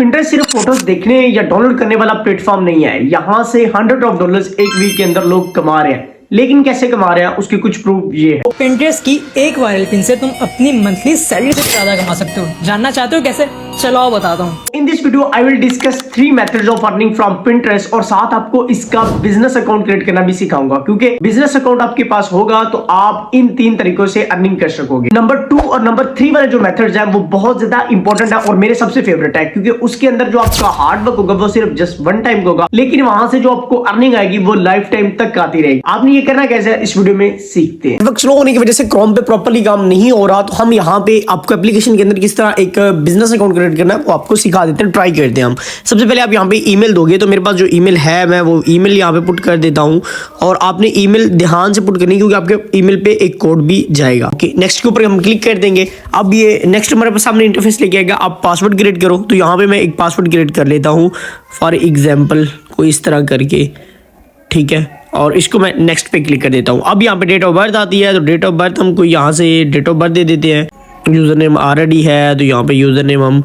Pinterest सिर्फ photos देखने या डाउनलोड करने वाला प्लेटफॉर्म नहीं है। यहाँ से $100 एक वीक के अंदर लोग कमा रहे हैं, लेकिन कैसे कमा रहे हैं उसके कुछ प्रूफ ये है। पिंटरेस्ट की एक वायरल पिन से तुम अपनी मंथली सैलरी से ज्यादा कमा सकते हो। जानना चाहते हो कैसे? चलो आओ बताता हूँ। In this video I will discuss 3 methods of earning from Pinterest और साथ आपको इसका बिजनेस अकाउंट क्रिएट करना भी सिखाऊंगा, क्योंकि बिजनेस अकाउंट आपके पास होगा तो आप इन 3 तरीकों से अर्निंग कर सकोगे। नंबर 2 और नंबर 3 वाले जो मेथड्स हैं वो बहुत ज्यादा इंपॉर्टेंट है और मेरे सबसे फेवरेट है, क्योंकि उसके अंदर जो आपका हार्ड वर्क होगा वो सिर्फ जस्ट वन टाइम होगा, लेकिन वहां से जो आपको अर्निंग आएगी वो लाइफ टाइम तक आती रहेगी। आपने ये करना कैसे है इस वीडियो में सीखते हैं। नेटवर्क स्लो होने की वजह से क्रोम पे प्रॉपर्ली काम नहीं हो रहा, तो हम यहाँ पे आपको एप्लीकेशन के अंदर किस तरह एक बिजनेस अकाउंट क्रिएट करना है वो आपको सिखा देते हैं, ट्राई करते हैं हम। सबसे पहले आप यहाँ पे ईमेल दोगे, तो मेरे पास जो ईमेल है मैं वो ईमेल यहाँ पे पुट कर देता हूँ और आपने ईमेल ध्यान से पुट करनी, क्योंकि आपके ईमेल पे एक कोड भी जाएगा। ओके, नेक्स्ट के ऊपर हम क्लिक कर देंगे। अब ये नेक्स्ट हमारे पास सामने इंटरफेस लेके आएगा। आप पासवर्ड क्रिएट करो, तो यहाँ पे मैं एक पासवर्ड क्रिएट कर लेता हूँ फॉर एग्जाम्पल कोई इस तरह करके, ठीक है, और इसको मैं नेक्स्ट पे क्लिक कर देता हूँ। अब यहाँ पे डेट ऑफ बर्थ आती है, तो डेट ऑफ बर्थ हमको यहाँ से डेट ऑफ बर्थ दे देते हैं। यूज़र नेम ऑलरेडी है, तो यहाँ पे यूज़र नेम हम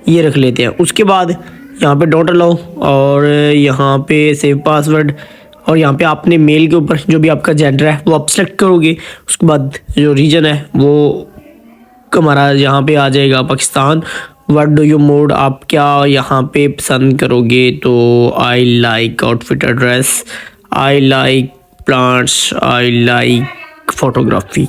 ये रख लेते हैं। उसके बाद यहाँ पे डॉट अलाउ और यहाँ पे सेव पासवर्ड, और यहाँ पे आपने मेल के ऊपर जो भी आपका जेंडर है वो आप सेलेक्ट करोगे। उसके बाद जो रीजन है वो हमारा यहाँ पे आ जाएगा Pakistan. What do you mode आप क्या यहाँ पे पसंद करोगे, तो I like outfit address, I like plants, I like photography.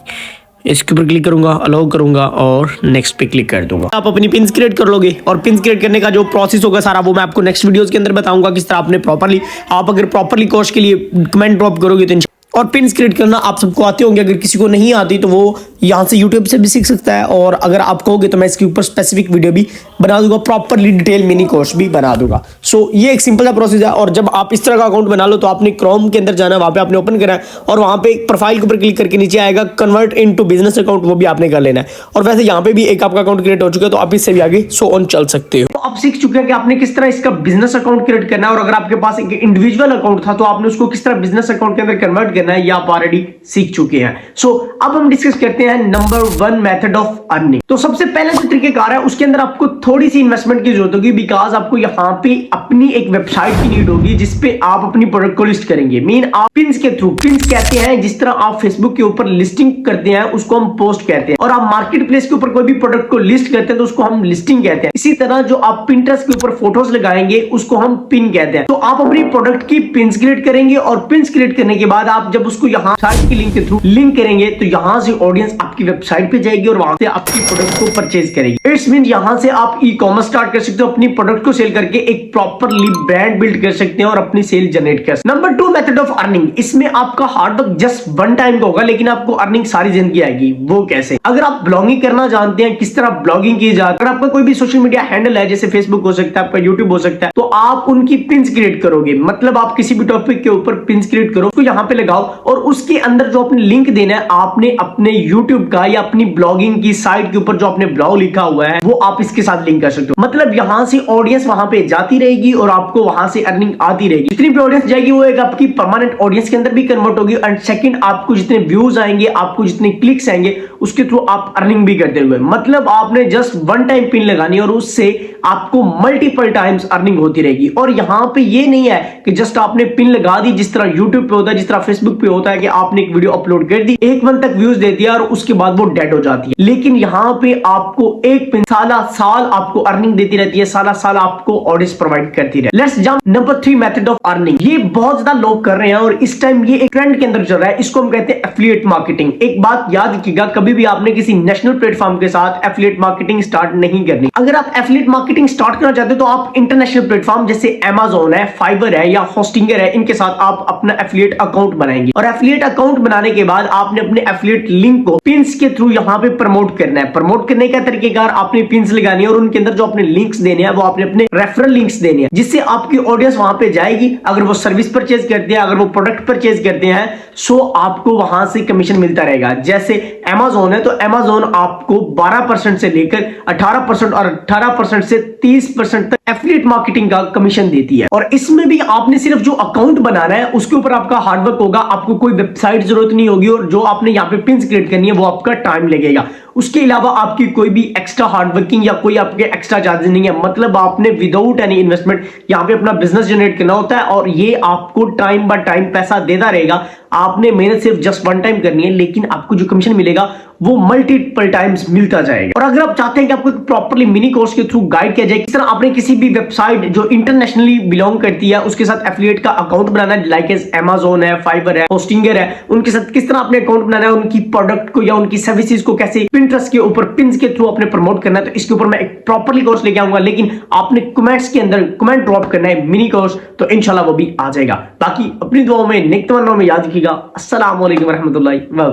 इसके ऊपर क्लिक करूंगा, अलाउ करूंगा और नेक्स्ट पे क्लिक कर दूंगा। आप अपनी पिन्स क्रिएट कर लोगे और पिन्स क्रिएट करने का जो प्रोसेस होगा सारा वो मैं आपको नेक्स्ट वीडियोस के अंदर बताऊंगा किस तरह आपने प्रॉपर्ली, आप अगर प्रॉपर्ली कोर्स के लिए कमेंट ड्रॉप करोगे तो और पिन्स क्रिएट करना आप सबको आते होंगे। अगर किसी को नहीं आती तो वो यहाँ से यूट्यूब से भी सीख सकता है, और अगर आप कहोगे तो मैं इसके ऊपर स्पेसिफिक वीडियो भी बना दूंगा, प्रॉपर्ली डिटेल मिनी कोर्स भी बना दूंगा। सो ये एक सिंपल सा प्रोसेस है। और जब आप इस तरह का अकाउंट बना लो तो आपने क्रोम के अंदर जाना है, वहाँ पे आपने ओपन करना है और वहाँ पे एक प्रोफाइल के ऊपर क्लिक करके नीचे आएगा कन्वर्ट इनटू बिजनेस अकाउंट, वो भी आपने कर लेना है। और वैसे यहाँ पे भी एक आपका अकाउंट क्रिएट हो चुका है, तो आप इससे भी आगे सो ऑन चल सकते हो। तो आप सीख चुके हैं कि आपने किस तरह इसका बिजनेस अकाउंट क्रिएट करना है, और अगर आपके पास एक इंडिविजुअल अकाउंट था तो आपने उसको किस तरह बिजनेस अकाउंट के अंदर कन्वर्ट करना है, ये आप ऑलरेडी सीख चुके हैं। सो अब हम डिस्कस करते हैं नंबर 1 मेथड ऑफ अर्निंग। तो सबसे पहले जो तरीकेकार है उसके अंदर आपको थोड़ी सी इन्वेस्टमेंट की जरूरत होगी, बिकॉज आपको यहाँ पे अपनी एक वेबसाइट की नीड होगी जिसपे आप अपनी प्रोडक्ट को लिस्ट करेंगे। मीन आप पिन्स के थ्रू, पिन्स कहते हैं जिस तरह आप फेसबुक के ऊपर लिस्टिंग करते हैं उसको हम पोस्ट कहते हैं, और आप मार्केट प्लेस के ऊपर कोई भी प्रोडक्ट को लिस्ट करते हैं तो उसको हम लिस्टिंग कहते हैं। इसी तरह जो आप पिंटरेस्ट के ऊपर फोटोज लगाएंगे उसको हम पिन कहते हैं। तो आप अपनी प्रोडक्ट की पिन्स क्रिएट करेंगे और पिन्स क्रिएट करने के बाद आप जब उसको यहाँ साइट की लिंक के थ्रू लिंक करेंगे तो यहाँ से ऑडियंस आपकी वेबसाइट पे जाएगी और वहां से आपकी प्रोडक्ट को परचेज करेगी। इट्स मीन यहाँ से आप ई कॉमर्स स्टार्ट कर सकते हो, अपनी प्रोडक्ट को सेल करके एक प्रॉपरली ब्रांड बिल्ड कर सकते हैं और अपनी सेल जनरेट कर सकते हैं। नंबर 2 मेथड ऑफ अर्निंग, इसमें आपका hard work just one time का होगा, लेकिन आपको अर्निंग सारी जिंदगी आएगी। वो कैसे? अगर आप ब्लॉगिंग करना जानते हैं, किस तरह ब्लॉगिंग की जाती है, अगर आपका कोई भी सोशल मीडिया हैंडल है जैसे फेसबुक हो सकता है, आपका यूट्यूब हो सकता है, तो आप उनकी पिन्स क्रिएट करोगे। मतलब आप किसी भी टॉपिक के ऊपर पिन्स क्रिएट करो, उसको यहाँ पे लगाओ और उसके अंदर जो आपने लिंक देना है आपने अपने YouTube का या अपनी ब्लॉगिंग की साइट के ऊपर जो आपने ब्लॉग लिखा हुआ है वो आप इसके साथ लिंक कर सकते हो। मतलब यहां से ऑडियंस वहां पे जाती रहेगी और आपको वहां से अर्निंग आती रहेगी। जितनी भी ऑडियंस जाएगी वो एक आपकी परमानेंट ऑडियंस के अंदर भी कन्वर्ट होगी, एंड सेकंड आपको जितने व्यूज आएंगे, आपको जितने क्लिक्स आएंगे उसके थ्रू आप अर्निंग भी करते हुए। मतलब आपने जस्ट वन टाइम पिन लगानी और उससे आपको मल्टीपल टाइम्स अर्निंग होती रहेगी। और यहाँ पे ये नहीं है कि जस्ट आपने पिन लगा दी जिस तरह यूट्यूब पे होता है, जिस तरह फेसबुक पे होता है कि आपने एक वीडियो अपलोड कर दी, 1 मंथ तक व्यूज दे दिया और उसके बाद वो डेड हो जाती है। लेकिन यहाँ पे आपको एक पिन साला साल आपको अर्निंग देती रहती है, साला साल आपको ऑडियंस प्रोवाइड करती रहती है। Let's jump number 3 method of earning. ये बहुत ज्यादा लोग कर रहे हैं और इस टाइम ये एक ट्रेंड के अंदर चल रहा है, इसको हम कहते हैं एफिलिएट मार्केटिंग। एक बात याद रखिएगा, कभी भी आपने किसी नेशनल प्लेटफॉर्म के साथ एफिलिएट मार्केटिंग स्टार्ट नहीं करनी। अगर आप एफिलिएट मार्केटिंग स्टार्ट करना चाहते हो तो आप इंटरनेशनल प्लेटफॉर्म जैसे Amazon है, फाइवर है या होस्टिंगर है, इनके साथ आप अपना एफिलिएट अकाउंट बनाएंगे। और एफिलिएट अकाउंट बनाने के बाद आपने अपने एफिलिएट लिंक को पिन्स के थ्रू यहाँ पे प्रमोट करना है। प्रमोट करने का तरीकेकार आपने पिन्स लगानी है और उनके अंदर जो आपने लिंक्स देने हैं वो आपने अपने रेफरल लिंक्स देने हैं, जिससे आपकी ऑडियंस वहां पे जाएगी। अगर वो सर्विस परचेज करते हैं, अगर वो प्रोडक्ट परचेज करते हैं, सो आपको वहां से कमीशन मिलता रहेगा। जैसे Amazon है तो Amazon आपको 12% से लेकर 18% और 18% से 30% तक एफिलिएट मार्केटिंग का कमीशन देती है। और इसमें भी आपने सिर्फ जो अकाउंट बनाना है उसके ऊपर आपका हार्डवर्क होगा, आपको कोई वेबसाइट जरूरत नहीं होगी, और जो आपने यहाँ पे पिन्स क्रिएट करनी है वो आपका टाइम लगेगा। उसके अलावा आपकी कोई भी एक्स्ट्रा हार्डवर्किंग या कोई आपके एक्स्ट्रा चार्जेस नहीं है। मतलब आपने विदाउट एनी इन्वेस्टमेंट यहाँ पे अपना बिजनेस जनरेट करना होता है और ये आपको टाइम बाय टाइम पैसा देता रहेगा। आपने मेहनत सिर्फ जस्ट वन टाइम करनी है, लेकिन आपको जो कमीशन मिलेगा वो मल्टीपल टाइम्स मिलता जाएगा। और अगर आप चाहते हैं कि आपको प्रॉपर्ली मिनी कोर्स के थ्रू गाइड किया जाए किस तरह आपने किसी भी वेबसाइट जो इंटरनेशनली बिलोंग करती है उसके साथ एफिलिएट का अकाउंट बनाना है, लाइक एज Amazon है, फाइवर है, होस्टिंगर है, उनके साथ किस तरह आपने अकाउंट बनाना है, उनकी प्रोडक्ट को या उनकी सर्विसेज को कैसे Pinterest के ऊपर पिन्स के थ्रू अपने प्रमोट करना है, तो इसके ऊपर मैं एक प्रॉपर्ली कोर्स लेके आऊंगा। लेकिन आपने कमेंट्स के अंदर कमेंट ड्रॉप करना है मिनी कोर्स, तो इंशाल्लाह वो भी आ जाएगा। बाकी अपनी दुआओं में नेक तमन्नाओं में याद रखिएगा। अस्सलाम वालेकुम रहमतुल्लाहि व